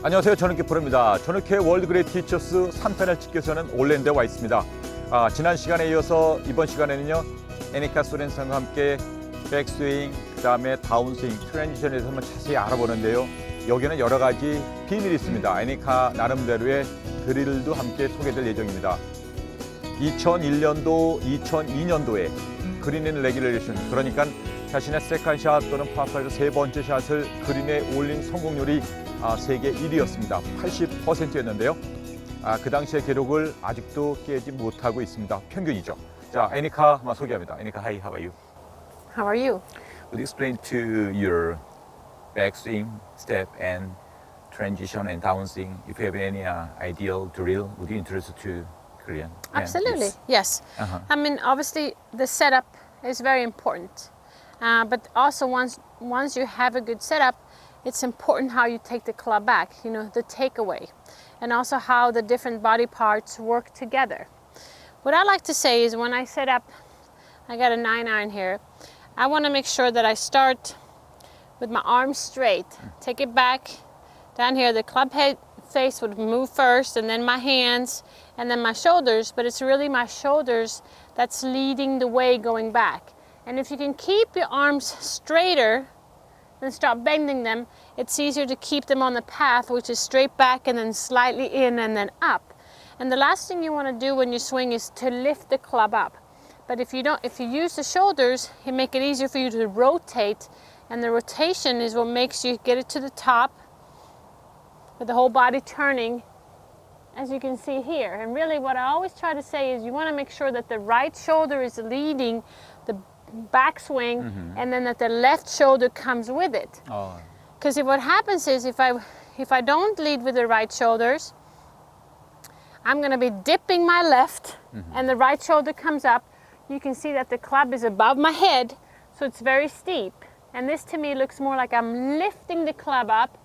안녕하세요. 전욱휴프로입니다. 전욱휴의 월드그레이트티쳐스 3편을 찍기 위해서는 올랜드에 와 있습니다. 지난 시간에 이어서 이번 시간에는요. 애니카 소랜스탐과 함께 백스윙, 그 다음에 다운스윙, 트랜지션에 대해서 한번 자세히 알아보는데요. 여기는 여러 가지 비밀이 있습니다. 애니카 나름대로의 드릴도 함께 소개될 예정입니다. 2001년도, 2002년도에 그린인 레귤레이션, 그러니까 자신의 세컨샷 또는 파5 세 번째 샷을 그린에 올린 성공률이 세계 1위였습니다. 80%였는데요. 그 당시의 기록을 아직도 깨지 못하고 있습니다. 평균이죠. 자, 애니카 소개합니다. 애니카, hi, how are you? How are you? Would you explain to your backswing, step, and transition and downswing? If you have any ideal drill, would you introduce it to Korean? Absolutely, yes. I mean, obviously, the setup is very important. But also, once you have a good setup, it's important how you take the club back, you know, the takeaway, and also how the different body parts work together. What I like to say is when I set up, I got a 9-iron here, I want to make sure that I start with my arms straight, take it back, down here, the club head face would move first, and then my hands, and then my shoulders, but it's really my shoulders that's leading the way going back. And if you can keep your arms straighter, then stop bending them, it's easier to keep them on the path, which is straight back and then slightly in and then up. And the last thing you want to do when you swing is to lift the club up. But if you use the shoulders, it make it easier for you to rotate, and the rotation is what makes you get it to the top with the whole body turning, as you can see here. And really what I always try to say is you want to make sure that the right shoulder is leading the backswing, and then that the left shoulder comes with it. Because what happens is if I don't lead with the right shoulders, I'm going to be dipping my left, and the right shoulder comes up. You can see that the club is above my head, so it's very steep. And this to me looks more like I'm lifting the club up,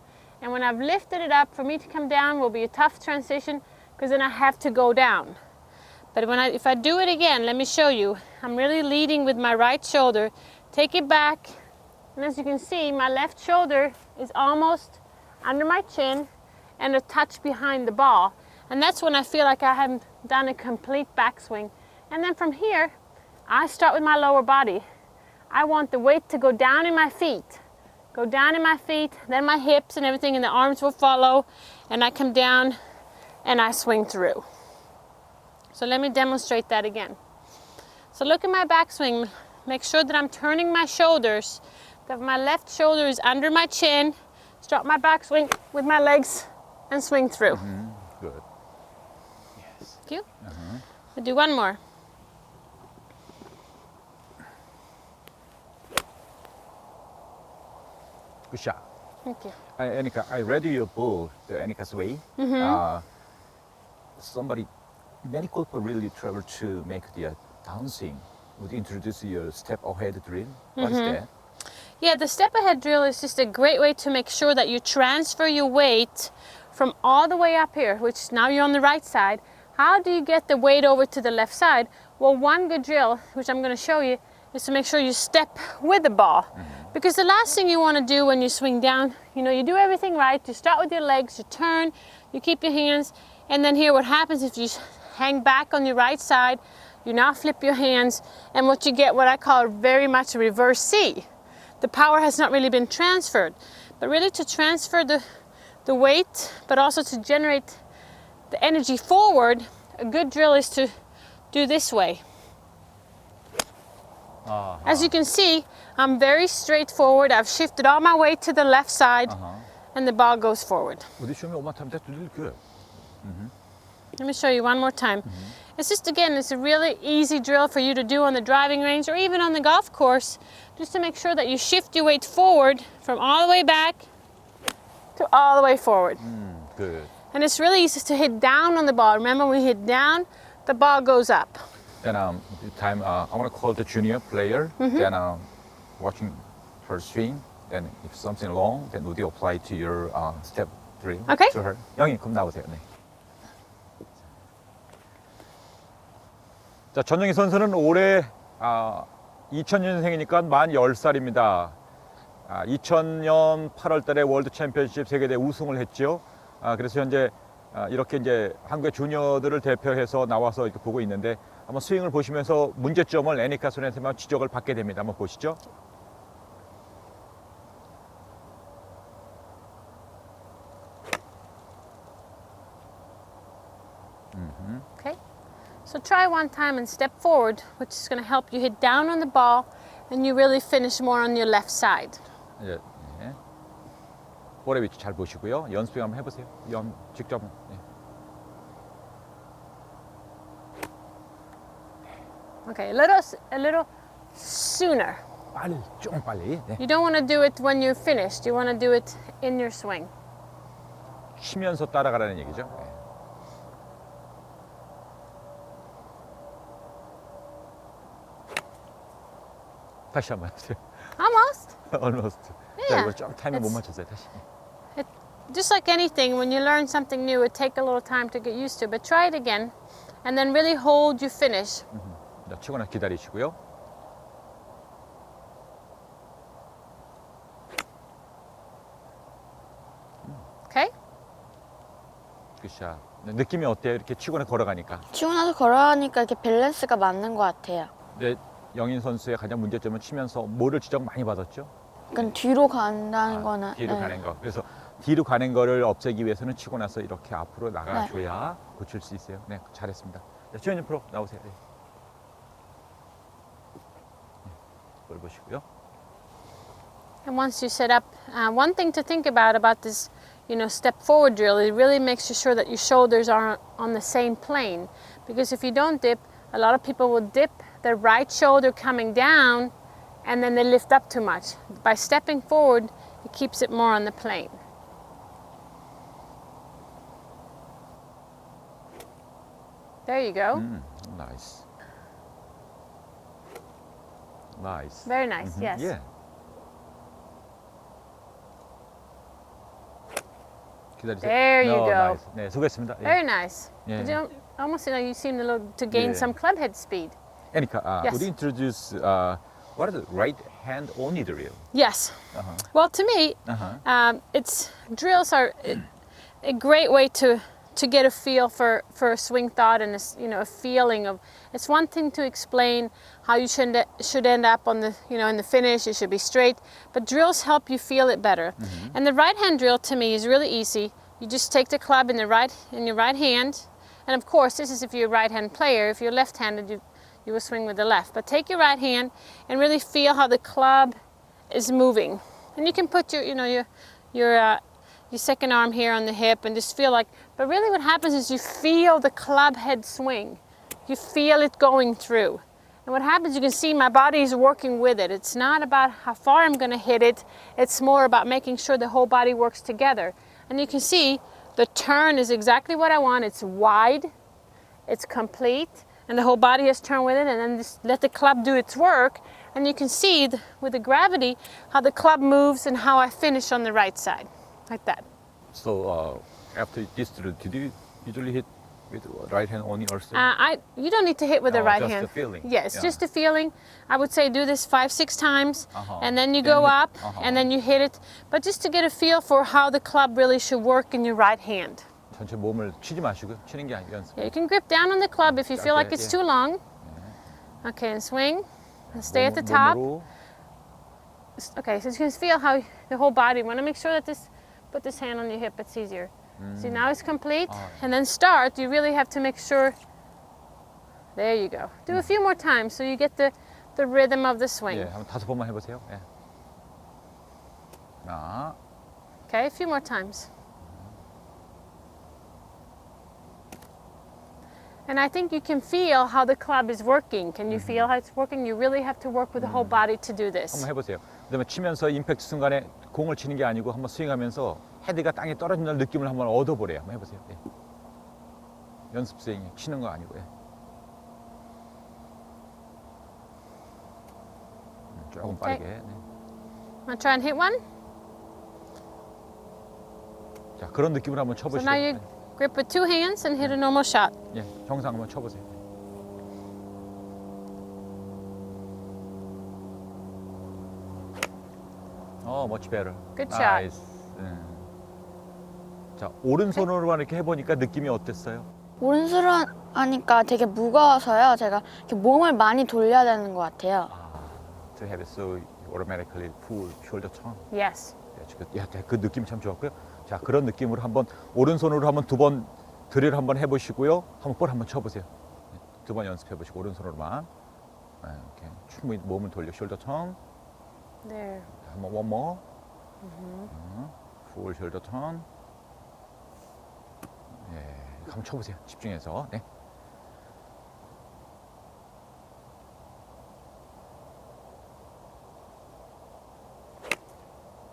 and when I've lifted it up, for me to come down will be a tough transition, because then I have to go down. But if I do it again, let me show you. I'm really leading with my right shoulder. Take it back, and as you can see, my left shoulder is almost under my chin and a touch behind the ball. And that's when I feel like I haven't done a complete backswing. And then from here, I start with my lower body. I want the weight to go down in my feet. Go down in my feet, then my hips and everything, and the arms will follow. And I come down and I swing through. So let me demonstrate that again. So look at my backswing. Make sure that I'm turning my shoulders, that my left shoulder is under my chin. Start my backswing with my legs and swing through. Good. Yes. Thank you. I'll do one more. Good shot. Thank you. Anika, I read your book, The Anika's Way. Many people really travel to make the downswing. Would you introduce your step ahead drill? What is that? Yeah, the step ahead drill is just a great way to make sure that you transfer your weight from all the way up here, which now you're on the right side. How do you get the weight over to the left side? Well, one good drill, which I'm going to show you, is to make sure you step with the ball. Because the last thing you want to do when you swing down, you know, you do everything right. You start with your legs, you turn, you keep your hands, and then here what happens if you hang back on your right side, you now flip your hands, and what you get, what I call very much a reverse C. The power has not really been transferred, but really to transfer the weight, but also to generate the energy forward, a good drill is to do this way. As you can see, I'm very straightforward. I've shifted all my weight to the left side, and the ball goes forward. Would you show me one more time? That's really good. Let me show you one more time. It's just, again, it's a really easy drill for you to do on the driving range or even on the golf course, just to make sure that you shift your weight forward from all the way back to all the way forward. Good. And it's really easy to hit down on the ball. Remember, when we hit down, the ball goes up. Then I want to call the junior player. Then watching her swing. Then if something long, then would you apply to your step drill Okay. to her? 영희, 그럼 나오세요. 네. 자, 전영희 선수는 올해 2000년생이니까 만 10살입니다. 2000년 8월 달에 월드 챔피언십 세계대 우승을 했죠. 그래서 현재 이렇게 이제 한국의 주니어들을 대표해서 나와서 이렇게 보고 있는데 한번 스윙을 보시면서 문제점을 애니카 선생님한테 지적을 받게 됩니다. 한번 보시죠. Okay, so try one time and step forward, which is going to help you hit down on the ball and you really finish more on your left side. 예, 예. 볼의 위치 잘 보시고요. 연습 한번 해보세요. 직접. 예. Okay, a little sooner. 빨리, 좀 빨리. 네. You don't want to do it when you're finished. You want to do it in your swing. 쉬면서 따라가라는 얘기죠. 예. 다시 한번 해보세요. Almost. Almost. 자, Yeah. 이거 좀 타이밍 못 맞췄어요. 다시. Just like anything, when you learn something new, it takes a little time to get used to. But try it again, and then really hold your finish. 자, 치고 나서 기다리시고요. Okay? 굿샷. 느낌이 어때요? 이렇게 치고 나서 걸어가니까. 치고 나서 걸어가니까 이렇게 밸런스가 맞는 것 같아요. 네, 영인 선수의 가장 문제점은 치면서 뭐를 지적 많이 받았죠? 그러니까 뒤로 간다는 거는 뒤로 네. 가는 거. 그래서 뒤로 가는 거를 없애기 위해서는 치고 나서 이렇게 앞으로 나가줘야 고칠 수 있어요. 네, 잘했습니다. 자, 최현진 프로 나오세요. 네. 볼 보시고요. And once you set up, one thing to think about this, step forward drill, it really makes you sure that your shoulders are on the same plane. Because if you don't dip, a lot of people will dip their right shoulder coming down and then they lift up too much. By stepping forward, it keeps it more on the plane. There you go. Nice. Nice. Very nice, yes. 예. 기다리세요. There you go. Nice. 네, 수고했습니다. 예. Very nice. Yeah. Did you almost you seem to gain Yeah. some club head speed. Anika, Yes. would you introduce what is the right hand only drill? Yes. Well, to me, drills are a great way to get a feel for a swing thought and a feeling of. It's one thing to explain how you should end up on the in the finish. You should be straight, but drills help you feel it better. And the right hand drill to me is really easy. You just take the club in your right hand, and of course this is if you're a right hand player. If you're left handed, you will swing with the left. But take your right hand and really feel how the club is moving. And you can put your second arm here on the hip and just feel like, but really what happens is you feel the club head swing. You feel it going through. And what happens, you can see my body is working with it. It's not about how far I'm going to hit it. It's more about making sure the whole body works together. And you can see the turn is exactly what I want. It's wide, it's complete, and the whole body has turned with it, and then just let the club do its work. And you can see with the gravity how the club moves and how I finish on the right side, like that. So after this drill, did you usually hit with right hand only also? You don't need to hit with the Oh, right just hand. the feeling. Yes, Yeah. just a feeling. I would say do this 5-6 times, and then you Then go hit- up, and then you hit it. But just to get a feel for how the club really should work in your right hand. 전체 몸을 치지 마시고 치는 게 아니고 연습. Yeah, you can grip down on the club if you feel like it's yeah. too long. Okay, and swing, and stay at the top. 몸으로. Okay, so you can feel how the whole body. Want to make sure that put this hand on your hip. It's easier. See, now it's complete, and then start. You really have to make sure. There you go. Do a few more times so you get the rhythm of the swing. 예, 한번 5번만 해보세요. 예. 하나, Okay, a few more times. And I think you can feel how the club is working. Can you feel how it's working? You really have to work with the whole body to do this. 한번 해보세요. 그다음에 치면서 임팩트 순간에 공을 치는 게 아니고 한번 스윙하면서 헤드가 땅에 떨어진다는 느낌을 한번 얻어보래요. 한번 해보세요. 예. 연습 스윙 치는 거 아니고. 예. 조금 빠르게. 네. Want to try and hit one? 자, 그런 느낌으로 한번 So 쳐보시죠. now you grip with 2 hands and hit a normal shot. 예, 정상 한번 쳐보세요. much better. Good shot. Nice. 자, 오른손으로만 이렇게 해보니까 느낌이 어땠어요? 오른손으로 하니까 되게 무거워서요. 제가 이렇게 몸을 많이 돌려야 되는 것 같아요. To have it so automatically full shoulder turn. Yes. 그 느낌 참 좋았고요. 자, 그런 느낌으로 한번 오른손으로 한번 두 번 드릴 한번 해보시고요. 한번 볼 한번 쳐보세요. 두 번 연습해 보시고 오른손으로만. 네, 이렇게 충분히 몸을 돌려 숄더 턴. There. 한번 one more. full shoulder turn. 예, 한번 쳐보세요. 집중해서. 네.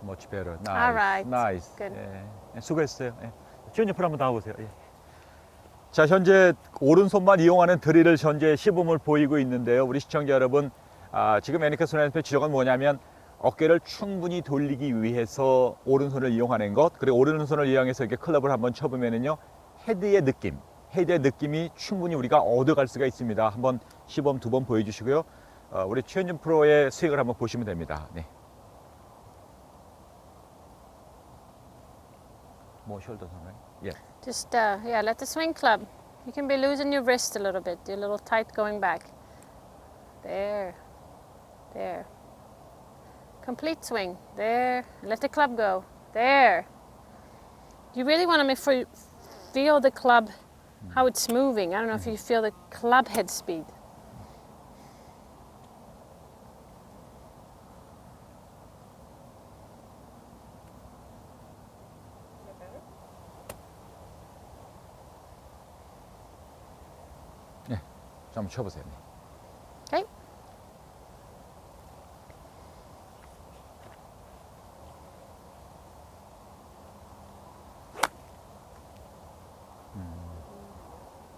Much better. Nice. All right. Nice. Good. 예, 수고했어요. 예. 지원 옆으로 한번 나와보세요. 예. 자, 현재 오른손만 이용하는 드릴을 현재 시범을 보이고 있는데요. 우리 시청자 여러분, 지금 애니카 소랜스탐의 지적은 뭐냐면 어깨를 충분히 돌리기 위해서 오른손을 이용하는 것, 그리고 오른손을 이용해서 이렇게 클럽을 한번 쳐보면은요, 헤드의 느낌이 충분히 우리가 얻어갈 수가 있습니다. 한번 시범 두 번 보여주시고요. 우리 최현준 프로의 스윙을 한번 보시면 됩니다. 네. More shoulder turn, right? Yeah. Just, yeah, let the swing club. You can be losing your wrist a little bit. You're a little tight going back. There. There. Complete swing. There. Let the club go. There. You really want to make sure you feel the club, how it's moving. I don't know if you feel the club head speed. 네. 자, 한번 쳐보세요. 네. Okay.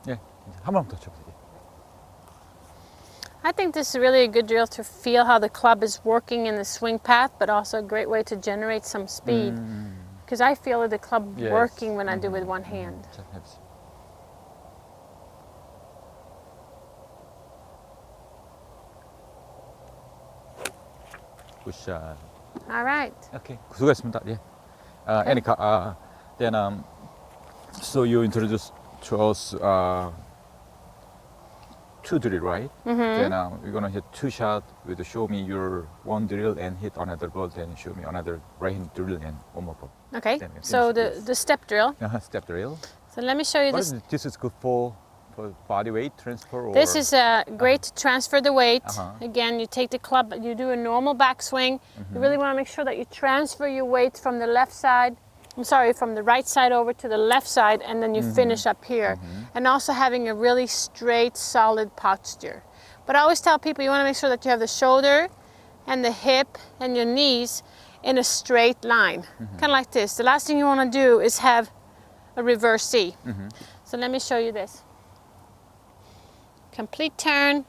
네. 한 번 더 쳐보세요. I think this is really a good drill to feel how the club is working in the swing path, but also a great way to generate some speed. Because I feel the club Yes. working when I do with one hand. 자, 해보세요. 굿샷. All right. 오케이. 수고했습니다. 예. 애니카, then so you introduced to us two drill, right? Then we're gonna hit two shots with show me your one drill and hit another ball, then show me another right hand drill and one more ball. Okay. Then we So finish this. the step drill. Step drill. So let me show you this. This is good for body weight transfer. Or This is great to transfer the weight. Uh-huh. Again, you take the club, you do a normal backswing. You really want to make sure that you transfer your weight from the left side. I'm sorry, from the right side over to the left side, and then you finish up here. And also having a really straight, solid posture. But I always tell people you want to make sure that you have the shoulder and the hip and your knees in a straight line, kind of like this. The last thing you want to do is have a reverse C. So let me show you this. Complete turn,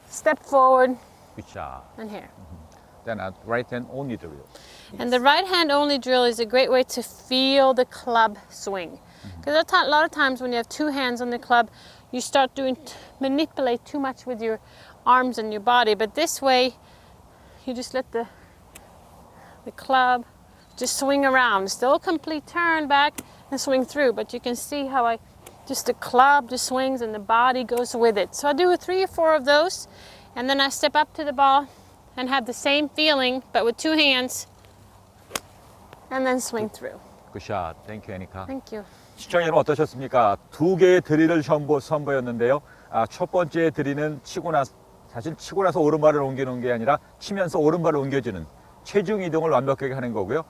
step forward, 굿샷. and here. Then right hand only drill. And the right hand only drill is a great way to feel the club swing. Because a lot of times when you have two hands on the club, you start manipulate too much with your arms and your body. But this way, you just let the club just swing around. Still complete turn back and swing through. But you can see how just the club just swings and the body goes with it. So I do 3 or 4 of those. And then I step up to the ball and have the same feeling, but with 2 hands. And then swing through. 굿샷. 땡큐 애니카. Thank you. 시청자 여러분 어떠셨습니까? 2개의 드릴을 선보였는데요. 첫 번째 드릴은 사실 치고 나서 오른발을 옮겨놓은 게 아니라 치면서 오른발을 옮겨주는 체중 이동을 완벽하게 하는 거고요.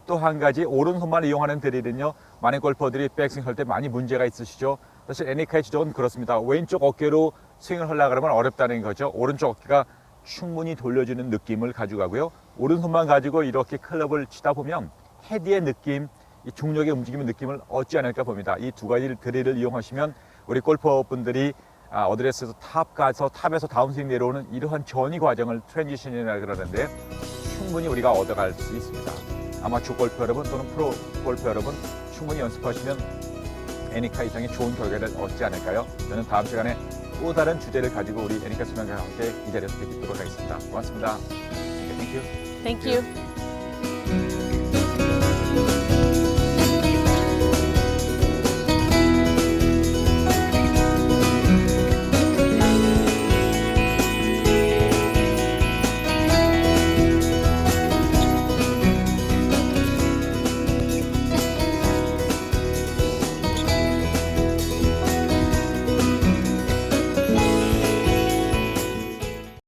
또 한 가지 오른손만 이용하는 드릴은요. 많은 골퍼들이 백스윙 할 때 많이 문제가 있으시죠. 사실 애니카의 지적은 그렇습니다. 왼쪽 어깨로 스윙을 하려고 하면 어렵다는 거죠. 오른쪽 어깨가 충분히 돌려주는 느낌을 가져가고요. 오른손만 가지고 이렇게 클럽을 치다 보면 헤드의 느낌, 이 중력의 움직임의 느낌을 얻지 않을까 봅니다. 이 두 가지 드릴을 이용하시면 우리 골퍼분들이 어드레스에서 탑 가서 탑에서 다운스윙 내려오는 이러한 전이 과정을 트랜지션이라 그러는데 충분히 우리가 얻어갈 수 있습니다. 아마추어 골프 여러분 또는 프로 골프 여러분 충분히 연습하시면 애니카 이상의 좋은 결과를 얻지 않을까요? 저는 다음 시간에 또 다른 주제를 가지고 우리 애니카 소장과 함께 이 자리에서 뵙도록 하겠습니다. 고맙습니다. Thank you. Thank you.